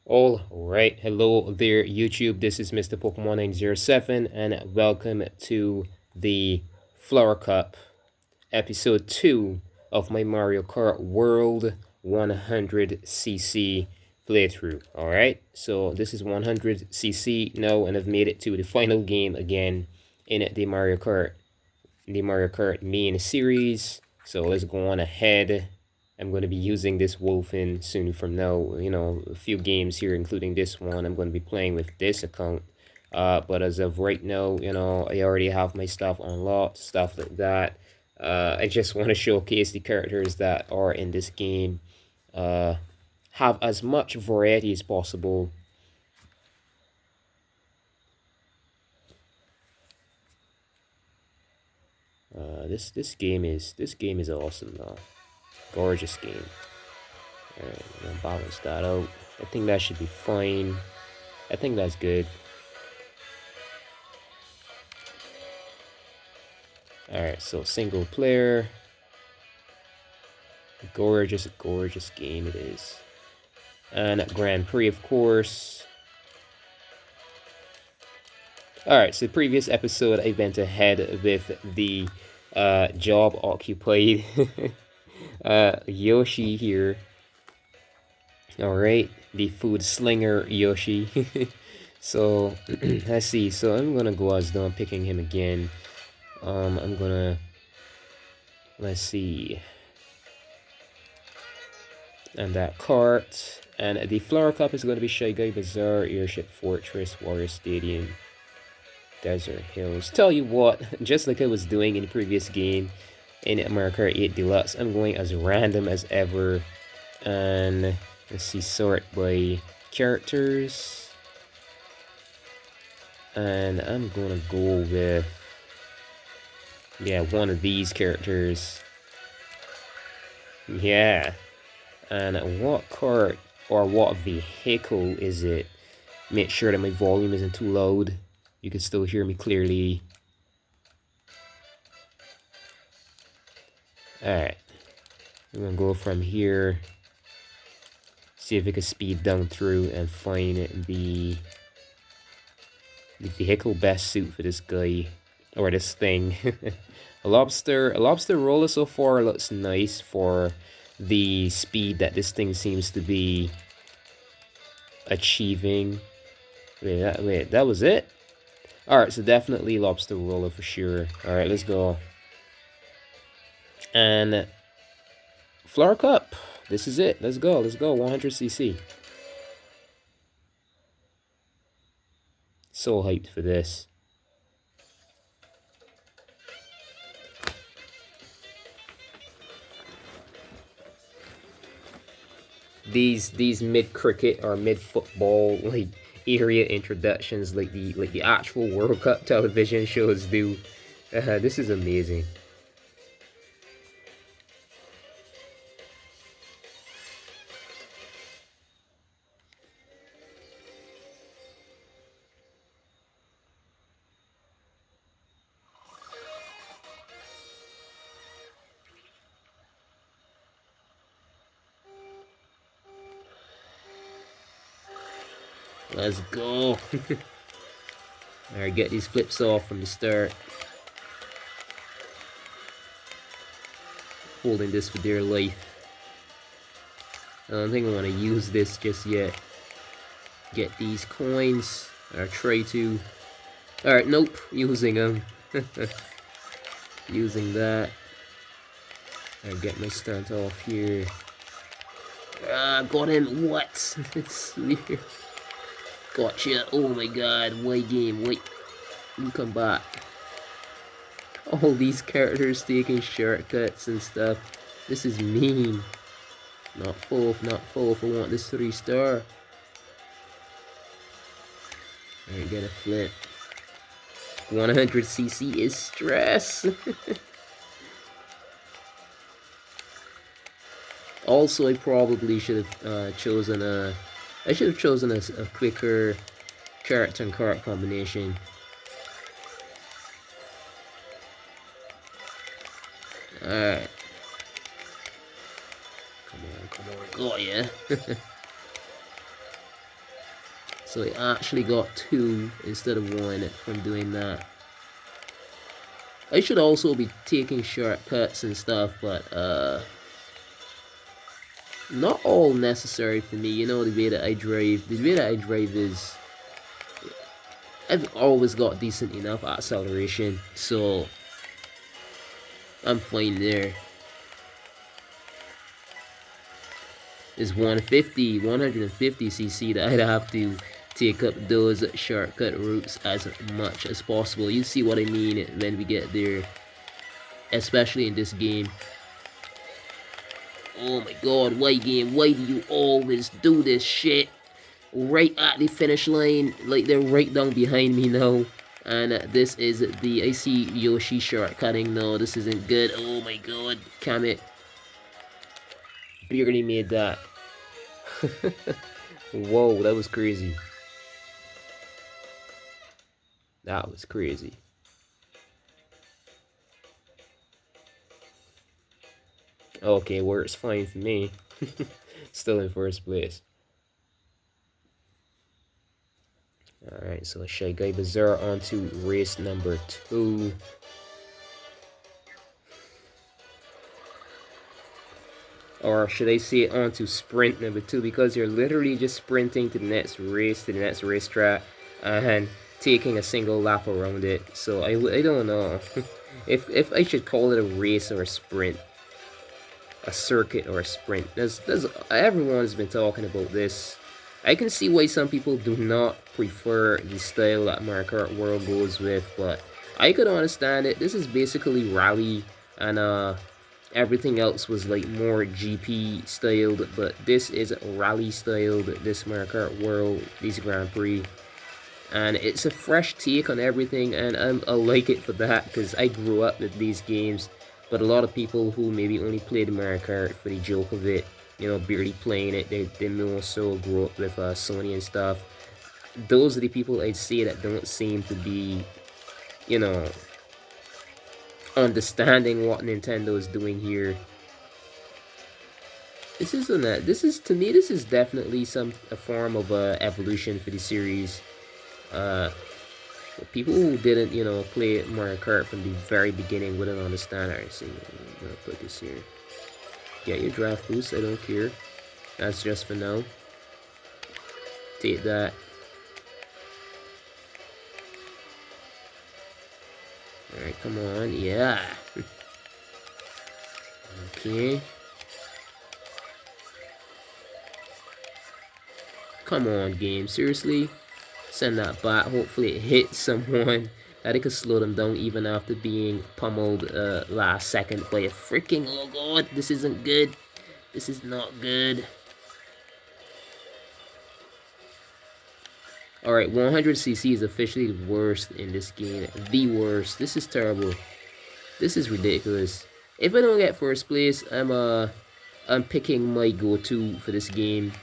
All right, hello there, YouTube. This is Mr. Pokemon 907, and welcome to the Flower Cup episode 2 of my Mario Kart World 100cc playthrough. All right, so this is 100cc now, and I've made it to the final game again in the Mario Kart main series. So let's go on ahead. I'm going to be using this Wolfen soon from now. A few games here, including this one. I'm going to be playing with this account. But as of right now, I already have my stuff unlocked, stuff like that. I just want to showcase the characters that are in this game. Have as much variety as possible. This game is awesome though. Gorgeous game. Alright, I'm gonna balance that out. I think that should be fine. I think that's good. Alright, so single player. Gorgeous, gorgeous game it is. And Grand Prix, of course. Alright, so previous episode I went ahead with the job occupied Yoshi here. Alright, the food slinger Yoshi. So let's see. So I'm gonna go as though I'm picking him again. I'm gonna, let's see, and that Kart, and the Flower Cup is gonna be Shy Guy Bazaar, Airship Fortress, Warrior Stadium, Desert Hills. Tell you what, just like I was doing in the previous game in Mario Kart 8 Deluxe, I'm going as random as ever, and let's see, sort by characters, and I'm gonna go with, yeah, one of these characters. Yeah. And what cart or what vehicle is it? Make sure that my volume isn't too loud. You can still hear me clearly. Alright. I'm gonna go from here. See if we can speed down through and find the vehicle best suit for this guy. Or this thing. A lobster roller so far looks nice for the speed that this thing seems to be achieving. Wait, that was it? Alright, so definitely lobster roller for sure. Alright, let's go. And Flower Cup. This is it. Let's go. 100cc. So hyped for this. These mid cricket or mid football like area introductions like the actual World Cup television shows do. This is amazing. Let's go. Alright, get these flips off from the start. Holding this for dear life. I don't think I want to use this just yet. Get these coins. Or try to. Alright, nope. Using them. Using that. Alright, get my stunt off here. Got him. What? It's weird. Gotcha. Oh my god. Wait, game. Wait. You come back. All these characters taking shortcuts and stuff. This is mean. Not fourth. I want this 3-star. Alright, get a flip. 100cc is stress. Also, I probably should have chosen a quicker character and cart combination. Alright. Come on. Oh, yeah. So I actually got 2 instead of 1 from doing that. I should also be taking shortcuts and stuff, but not all necessary for me. You know, the way that I drive is, I've always got decent enough acceleration, so I'm fine there. It's 150cc that I'd have to take up those shortcut routes as much as possible. You see what I mean when we get there, especially in this game. Oh my god, why game? Why do you always do this shit? Right at the finish line, like they're right down behind me now. And this is the, I see Yoshi shortcutting. No, this isn't good. Oh my god, Kamek barely made that. Whoa, that was crazy. That was crazy. Okay, works fine for me. Still in first place. Alright, so Shy Guy Bazaar on to race number 2. Or should I say on to sprint number 2, because you're literally just sprinting to the next race, to the next racetrack, and taking a single lap around it. So I don't know if I should call it a race or a sprint, a circuit or a sprint. Everyone's been talking about this. I can see why some people do not prefer the style that Mario Kart World goes with, but I could understand it. This is basically rally, and everything else was like more GP styled, but this is rally styled, this Mario Kart World, this Grand Prix. And it's a fresh take on everything, and I like it for that, because I grew up with these games. But a lot of people who maybe only played Mario Kart for the joke of it, you know, barely playing it, they more so grew up with Sony and stuff. Those are the people I'd say that don't seem to be, you know, understanding what Nintendo is doing here. This isn't that. This is, to me, this is definitely a form of evolution for the series. People who didn't, you know, play Mario Kart from the very beginning wouldn't understand. Alright, so I'm gonna put this here. Get your draft boost, I don't care. That's just for now. Take that. Alright, come on, yeah. Okay. Come on, game, seriously? Send that back. Hopefully it hits someone, that it could slow them down even after being pummeled last second by a freaking, oh god, this isn't good. This is not good. Alright, 100cc is officially the worst in this game. The worst. This is terrible. This is ridiculous. If I don't get first place, I'm picking my go-to for this game.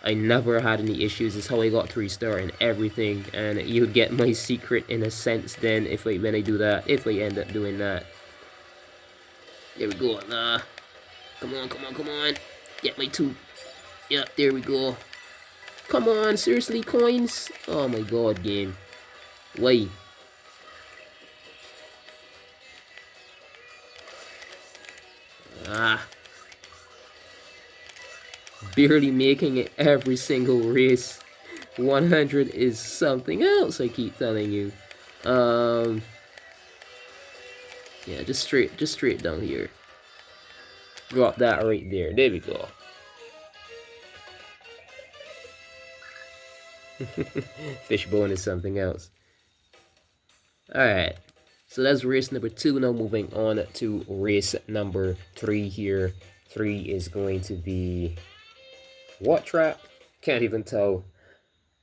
I never had any issues. It's how I got 3-star and everything, and you'll get my secret in a sense then when I do that, if I end up doing that. There we go. Come on, come on, come on. Get my 2. Yep, there we go. Come on, seriously, coins? Oh my god, game. Why? Barely making it every single race. 100 is something else, I keep telling you. Yeah, just straight down here. Drop that right there. There we go. Fishbone is something else. Alright. So that's race number 2. Now moving on to race number 3 here. 3 is going to be what track? Can't even tell.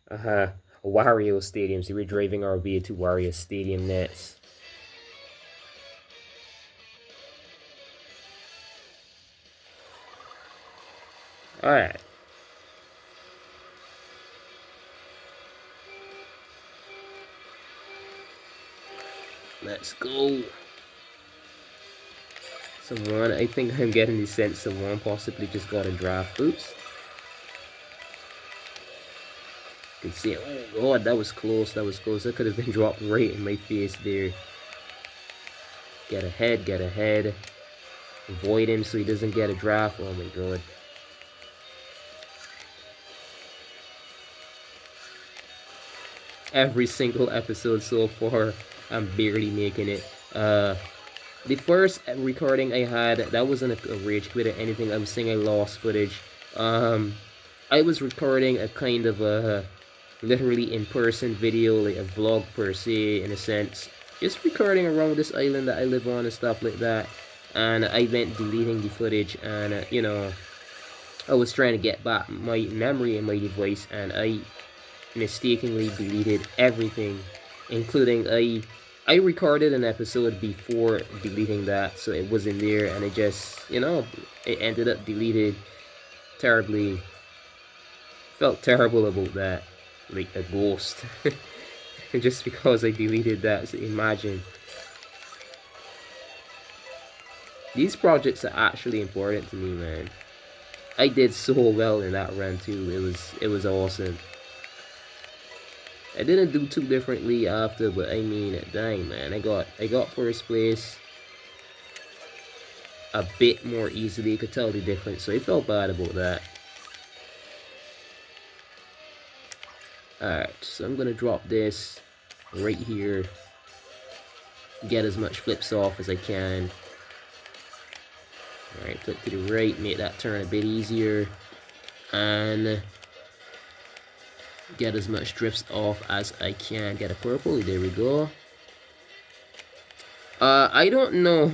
Wario Stadium. So we're driving our way to Wario Stadium next. Alright. Let's go. Someone, I think I'm getting the sense someone possibly just got a draft boost. You can see, oh god, that was close, that was close. That could have been dropped right in my face there. Get ahead, get ahead. Avoid him so he doesn't get a draft. Oh my god. Every single episode so far, I'm barely making it. The first recording I had, that wasn't a rage quit or anything. I was saying I lost footage. I was recording a kind of a literally in-person video, like a vlog per se, in a sense. Just recording around this island that I live on and stuff like that. And I went deleting the footage, and you know, I was trying to get back my memory in my device, and I mistakenly deleted everything, including I recorded an episode before deleting that, so it wasn't there, and it just, you know, it ended up deleted terribly. Felt terrible about that, like a ghost. Just because I deleted that, so imagine. These projects are actually important to me, man. I did so well in that run too. It was awesome. I didn't do too differently after, but I mean, dang man, I got first place a bit more easily. You could tell the difference, so I felt bad about that. Alright, so I'm gonna drop this right here. Get as much flips off as I can. Alright, flip to the right, make that turn a bit easier. And get as much drifts off as I can. Get a purple, there we go. I don't know.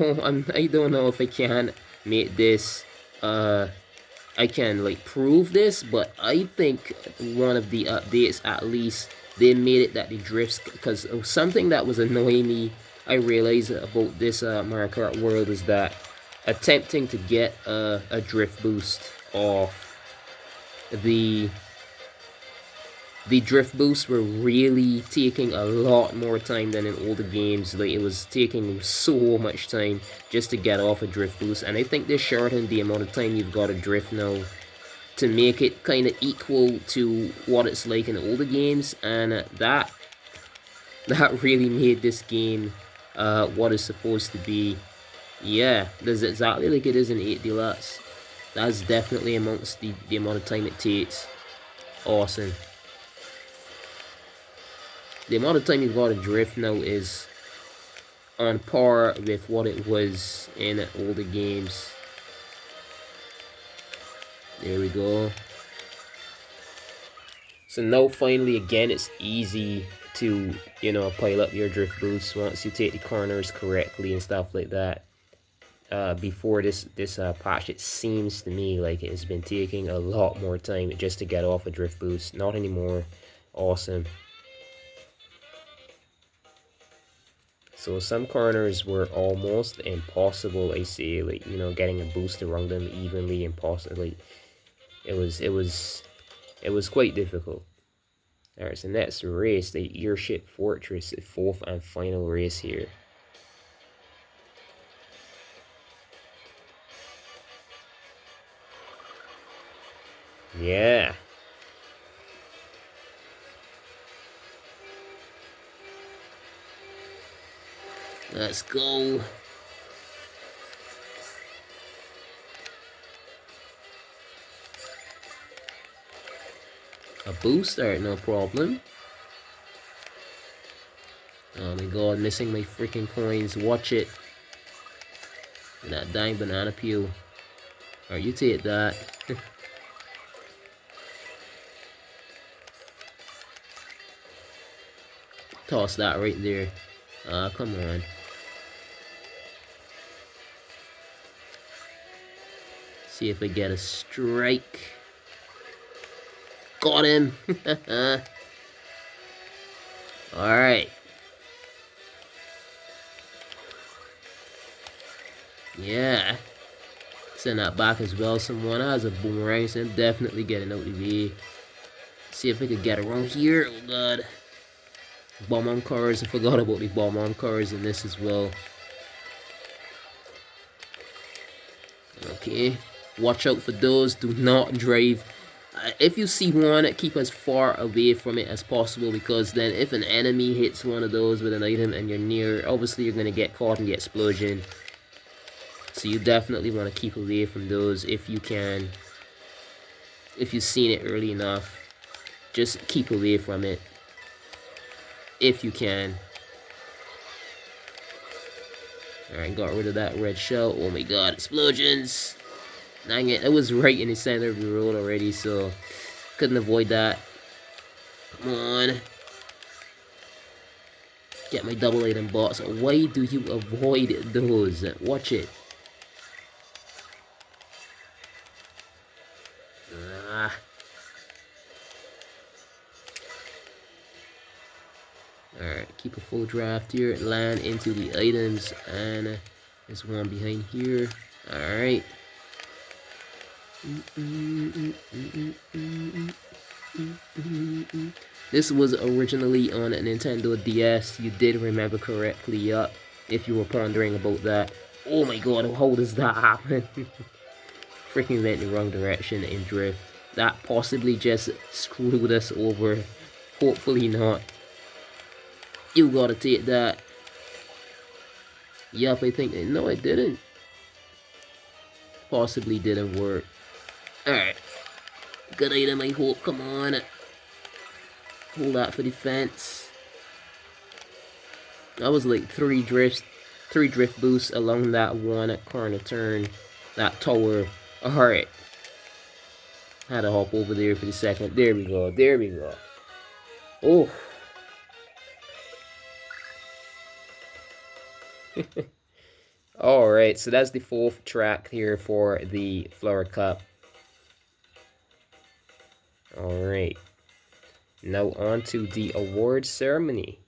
I don't know if I can make this. I can like prove this, but I think one of the updates, at least, they made it that the drifts, because something that was annoying me, I realized about this Mario Kart world, is that attempting to get a drift boost off the drift boosts were really taking a lot more time than in older games. Like, it was taking so much time just to get off a drift boost, and I think they shortened the amount of time you've got to drift now to make it kind of equal to what it's like in older games, and that really made this game what it's supposed to be. Yeah, that's exactly like it is in 8 Deluxe. That's definitely amongst the amount of time it takes. Awesome. The amount of time you've got to drift now is on par with what it was in older games. There we go. So now finally, again, it's easy to, you know, pile up your drift boosts once you take the corners correctly and stuff like that. Before this patch, it seems to me like it has been taking a lot more time just to get off a drift boost. Not anymore. Awesome. So some corners were almost impossible, I say, like, you know, getting a boost around them evenly impossible. Like, it was quite difficult. Alright, so next race, the Airship Fortress, the 4th and final race here. Yeah. Let's go. A boost, alright, no problem. Oh my god, missing my freaking coins. Watch it. That dang banana peel. Alright, you take that. Toss that right there. Come on. See if I get a strike. Got him. Alright. Yeah. Send that back as well. Someone has a boomerang, so I'm definitely getting out the way. See if I could get around here. Oh god. Bomb on cars. I forgot about the bomb on cars in this as well. Okay. Watch out for those. Do not drive If you see one, keep as far away from it as possible, because then if an enemy hits one of those with an item and you're near, obviously you're going to get caught in the explosion. So you definitely want to keep away from those if you can. If you've seen it early enough, just keep away from it if you can. Alright, got rid of that red shell. Oh my god, explosions! Dang it, it was right in the center of the road already, so couldn't avoid that. Come on. Get my double item box. Why do you avoid those? Watch it. Ah. Alright, keep a full draft here. Land into the items. And there's one behind here. Alright. This was originally on a Nintendo DS. You did remember correctly, yup. If you were pondering about that. Oh my god, how does that happen? Freaking went in the wrong direction in drift. That possibly just screwed us over. Hopefully not. You gotta take that. Yup, I think. No, it didn't. Possibly didn't work. Alright. Good item, I hope. Come on. Hold that for defense. That was like three drift boosts along that one corner turn. That tower. Alright. Had to hop over there for the second. There we go. There we go. Oh. Alright, so that's the fourth track here for the Flower Cup. Alright. Now on to the award ceremony.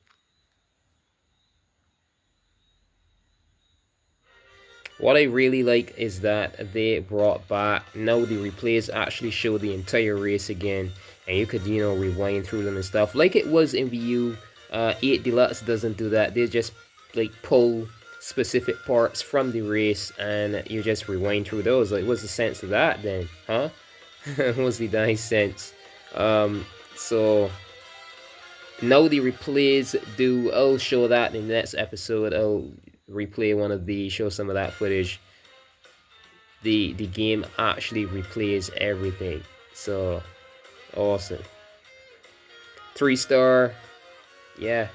What I really like is that they brought back, now the replays actually show the entire race again, and you could, you know, rewind through them and stuff. Like it was in Wii U, 8 Deluxe doesn't do that. They just, like, pull specific parts from the race, and you just rewind through those. Like, what's the sense of that then, huh? What's the nice sense? So now the replays do. I'll show that in the next episode. I'll replay one of the, show some of that footage. The game actually replays everything. So awesome. 3-star. Yeah.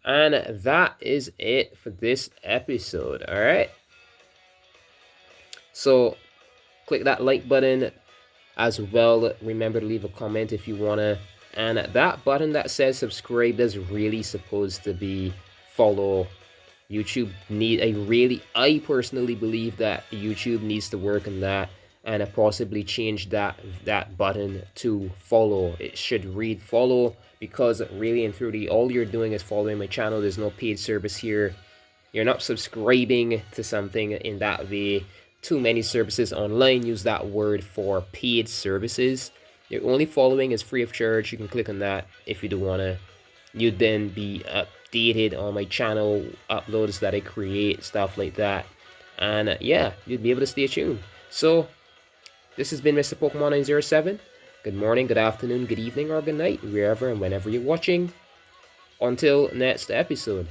And that is it for this episode. Alright. So click that like button as well. Remember to leave a comment if you wanna. And that button that says subscribe is really supposed to be follow. YouTube I personally believe that YouTube needs to work on that and possibly change that button to follow. It should read follow, because really and truly all you're doing is following my channel. There's no paid service here. You're not subscribing to something in that way. Too many services online use that word for paid services. Your only following is free of charge. You can click on that if you do wanna. You'd then be updated on my channel, uploads that I create, stuff like that. And yeah, you'd be able to stay tuned. So this has been Mr. Pokemon 907. Good morning, good afternoon, good evening, or good night, wherever and whenever you're watching. Until next episode.